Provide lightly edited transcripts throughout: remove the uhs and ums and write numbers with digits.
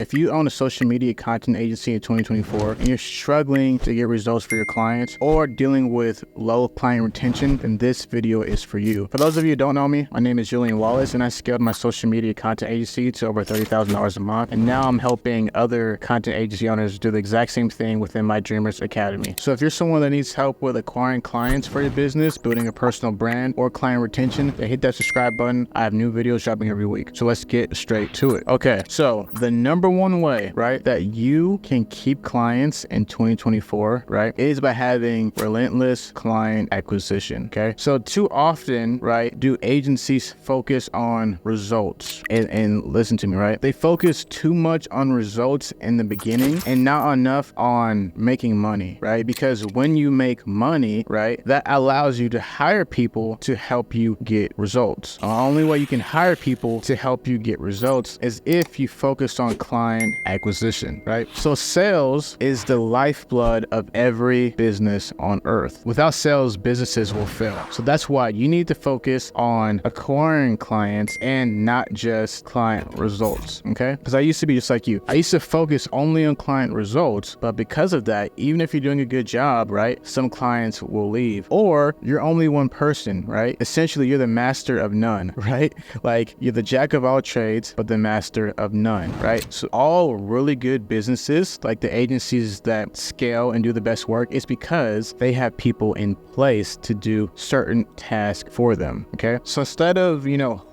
If you own a social media content agency in 2024 and you're struggling to get results for your clients or dealing with low client retention, then this video is for you. For those of you who don't know me, my name is Julian Wallace, and I scaled my social media content agency to over $30,000 a month. And now I'm helping other content agency owners do the exact same thing within my Dreamers Academy. So if you're someone that needs help with acquiring clients for your business, building a personal brand, or client retention, then hit that subscribe button. I have new videos dropping every week. So let's get straight to it. Okay, so the number one way, right, that you can keep clients in 2024, right, is by having relentless client acquisition. Okay, so too often, right, do agencies focus on results? And listen to me, right? They focus too much on results in the beginning and not enough on making money, right? Because when you make money, right, that allows you to hire people to help you get results. The only way you can hire people to help you get results is if you focus on client acquisition, right? So sales is the lifeblood of every business on earth. Without sales, businesses will fail. So that's why you need to focus on acquiring clients and not just client results, okay? Because I used to be just like you. I used to focus only on client results, but because of that, even if you're doing a good job, right, some clients will leave. Or you're only one person, right? Essentially, you're the master of none, right? Like you're the jack of all trades, but the master of none, right? So all really good businesses, like the agencies that scale and do the best work, is because they have people in place to do certain tasks for them, okay? So instead of,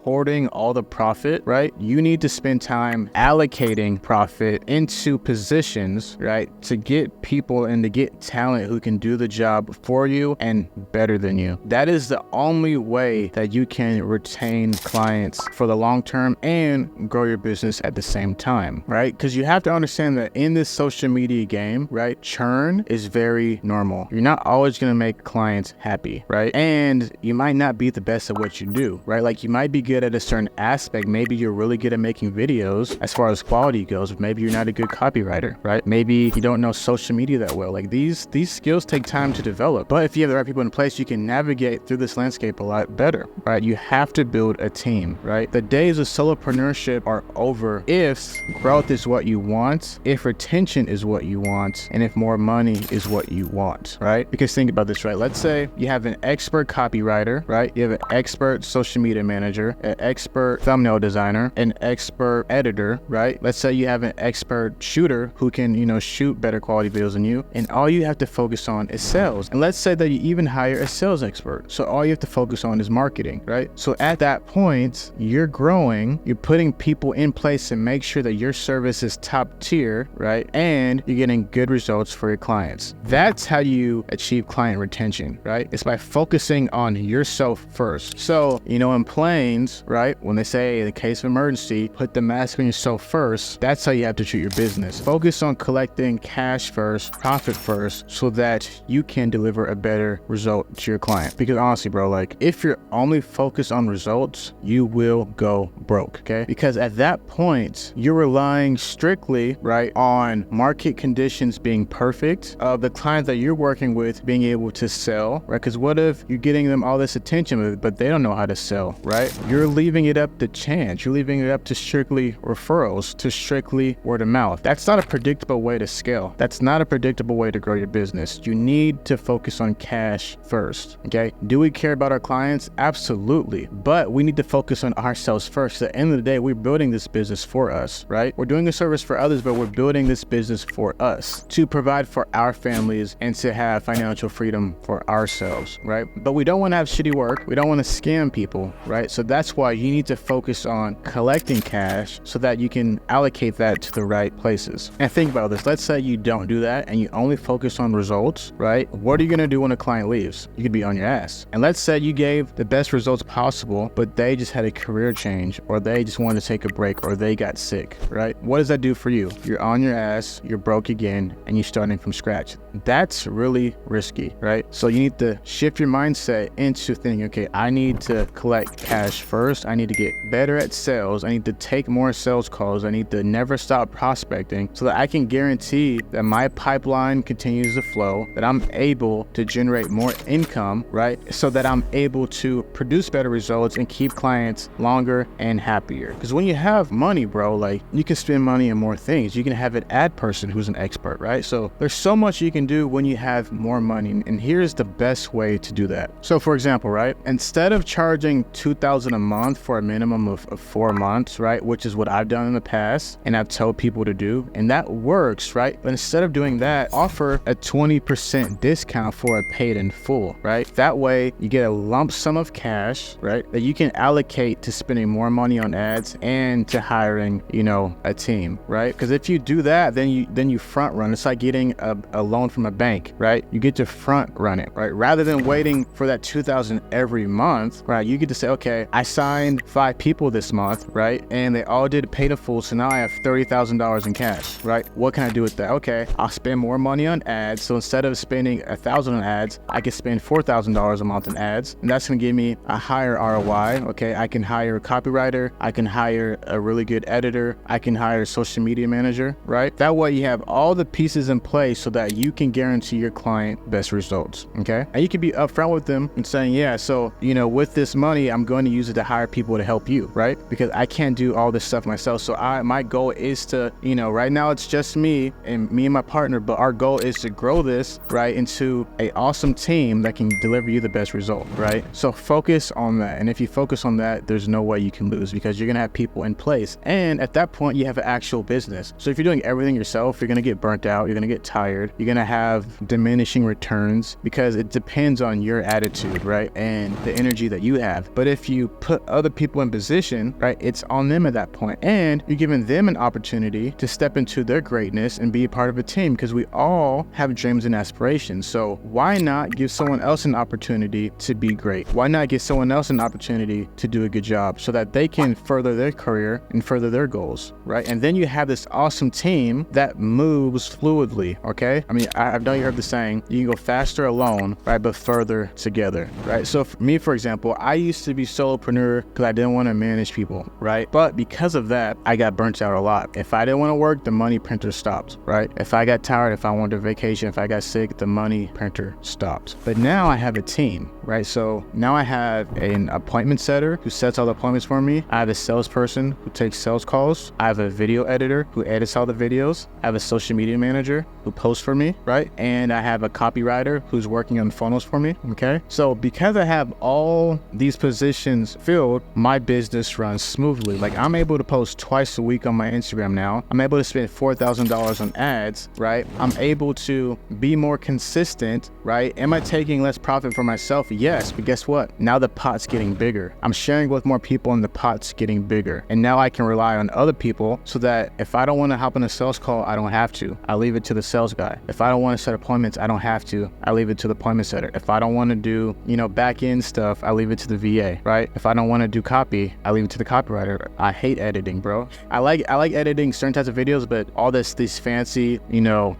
hoarding all the profit, right, you need to spend time allocating profit into positions, right, to get people and to get talent who can do the job for you and better than you. That is the only way that you can retain clients for the long term and grow your business at the same time, right? Because you have to understand that in this social media game, right, churn is very normal. You're not always going to make clients happy, right? And you might not be the best at what you do, right? Like you might be good at a certain aspect. Maybe you're really good at making videos as far as quality goes, but maybe you're not a good copywriter, right? Maybe you don't know social media that well. Like these skills take time to develop, but if you have the right people in place, you can navigate through this landscape a lot better, right? You have to build a team, right? The days of solopreneurship are over if growth is what you want, if retention is what you want, and if more money is what you want, right? Because think about this, right? Let's say you have an expert copywriter, right? You have an expert social media manager, an expert thumbnail designer, an expert editor, right? Let's say you have an expert shooter who can, shoot better quality videos than you, and all you have to focus on is sales. And let's say that you even hire a sales expert. So all you have to focus on is marketing, right? So at that point, you're growing, you're putting people in place to make sure that your service is top tier, right? And you're getting good results for your clients. That's how you achieve client retention, right? It's by focusing on yourself first. So, in planes, right, when they say in the case of emergency, put the mask on yourself first, that's how you have to treat your business. Focus on collecting cash first, profit first, so that you can deliver a better result to your client. Because honestly, bro, like if you're only focused on results, you will go broke, okay? Because at that point, you're relying strictly, right, on market conditions being perfect, of the client that you're working with being able to sell, right? Because what if you're getting them all this attention, but they don't know how to sell, right? You're leaving it up to chance. You're leaving it up to strictly referrals, to strictly word of mouth. That's not a predictable way to scale. That's not a predictable way to grow your business. You need to focus on cash first, okay? Do we care about our clients? Absolutely. But we need to focus on ourselves first. At the end of the day, we're building this business for us, right? We're doing a service for others, but we're building this business for us to provide for our families and to have financial freedom for ourselves, right? But we don't want to have shitty work. We don't want to scam people, right? So that's why you need to focus on collecting cash so that you can allocate that to the right places. And think about this. Let's say you don't do that and you only focus on results, right? What are you going to do when a client leaves? You could be on your ass. And let's say you gave the best results possible, but they just had a career change, or they just wanted to take a break, or they got sick, right? What does that do for you? You're on your ass, you're broke again, and you're starting from scratch. That's really risky, right? So you need to shift your mindset into thinking, okay, I need to collect cash first. I need to get better at sales. I need to take more sales calls. I need to never stop prospecting so that I can guarantee that my pipeline continues to flow, that I'm able to generate more income, right? So that I'm able to produce better results and keep clients longer and happier. Because when you have money, bro, like you can spend money on more things. You can have an ad person who's an expert, right? So there's so much you can do when you have more money. And here's the best way to do that. So for example, right, instead of charging $2,000 a month for a minimum of 4 months, right, which is what I've done in the past and I've told people to do, and that works, right? But instead of doing that, offer a 20% discount for a paid in full, right? That way you get a lump sum of cash, right, that you can allocate to spending more money on ads and to hiring, a team, right? Because if you do that, then you front run. It's like getting a loan from a bank, right? You get to front run it, right? Rather than waiting for that $2,000 every month, right? You get to say, okay, I signed 5 people this month, right? And they all did paid in full. So now I have $30,000 in cash, right? What can I do with that? Okay, I'll spend more money on ads. So instead of spending $1,000 on ads, I can spend $4,000 a month on ads. And that's going to give me a higher ROI. Okay, I can hire a copywriter. I can hire a really good editor. I can hire a social media manager, right? That way you have all the pieces in place so that you can guarantee your client best results, okay? And you can be upfront with them and saying, yeah, so, with this money, I'm going to use it to hire people to help you, right? Because I can't do all this stuff myself. So my goal is to, right now it's just me and my partner, but our goal is to grow this, right, into an awesome team that can deliver you the best result, right? So focus on that. And if you focus on that, there's no way you can lose because you're going to have people in place. And at that point, you have an actual business. So if you're doing everything yourself, you're going to get burnt out. You're going to get tired. You're going to have diminishing returns because it depends on your attitude, right? And the energy that you have. But if you put other people in position, right, it's on them at that point. And you're giving them an opportunity to step into their greatness and be a part of a team because we all have dreams and aspirations. So why not give someone else an opportunity to be great? Why not give someone else an opportunity to do a good job so that they can further their career and further their goals, right? And then you have this awesome team that moves fluidly, okay? I mean, I know you heard the saying, you can go faster alone, right, but further together, right? So for me, for example, I used to be solopreneur because I didn't want to manage people, right? But because of that, I got burnt out a lot. If I didn't want to work, the money printer stopped, right? If I got tired, if I wanted a vacation, if I got sick, the money printer stopped. But now I have a team, right? So now I have an appointment setter who sets all the appointments for me. I have a salesperson who takes sales calls. I have a video editor who edits all the videos. I have a social media manager who posts for me, right? And I have a copywriter who's working on funnels for me, okay? So because I have all these positions filled, my business runs smoothly. Like I'm able to post twice a week on my Instagram now. I'm able to spend $4,000 on ads, right? I'm able to be more consistent, right? Am I taking less profit for myself? Yes, but guess what? Now the pot's getting bigger. I'm sharing with more people and the pot's getting bigger. And now I can rely on other people so that if I don't want to hop on a sales call, I don't have to. I leave it to the sales guy. If I don't want to set appointments, I don't have to. I leave it to the appointment setter. If I don't want to do, back end stuff, I leave it to the VA, right? If I don't want to do copy, I leave it to the copywriter. I hate editing, bro. I like editing certain types of videos, but all these fancy,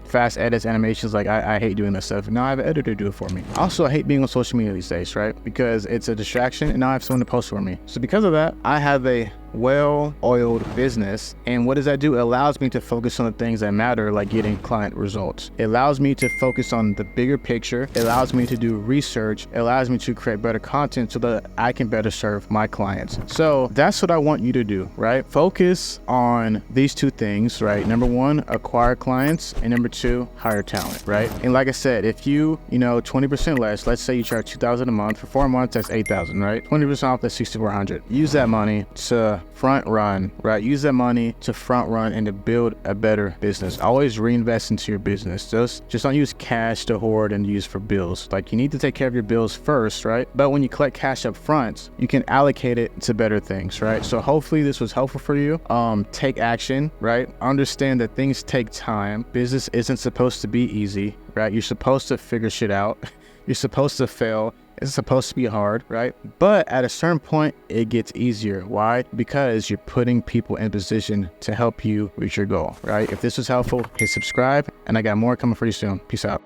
fast edits, animations, like I hate doing this stuff. Now I have an editor do it for me. Also, I hate being on social media these days, right? Because it's a distraction and now I have someone to post for me. So because of that, I have a well-oiled business. And what does that do? It allows me to focus on the things that matter, like getting client results. It allows me to focus on the bigger picture. It allows me to do research. It allows me to create better content so that I can better serve my clients. So that's what I want you to do, right? Focus on these two things, right? Number one, acquire clients, and number two, hire talent, right? And like I said, if you, 20% less, let's say you charge $2,000 a month for 4 months, that's $8,000, right? 20% off, that's $6,400. Use that money to front run, right? Use that money to front run and to build a better business. Always reinvest into your business. Just don't use cash to hoard and use for bills. Like you need to take care of your bills first, right? But when you collect cash up front, you can allocate it to better things, right? So hopefully this was helpful for you. Take action, right? Understand that things take time. Business isn't supposed to be easy, right? You're supposed to figure shit out. You're supposed to fail. It's supposed to be hard, right? But at a certain point, it gets easier. Why? Because you're putting people in position to help you reach your goal, right? If this was helpful, hit subscribe, and I got more coming for you soon. Peace out.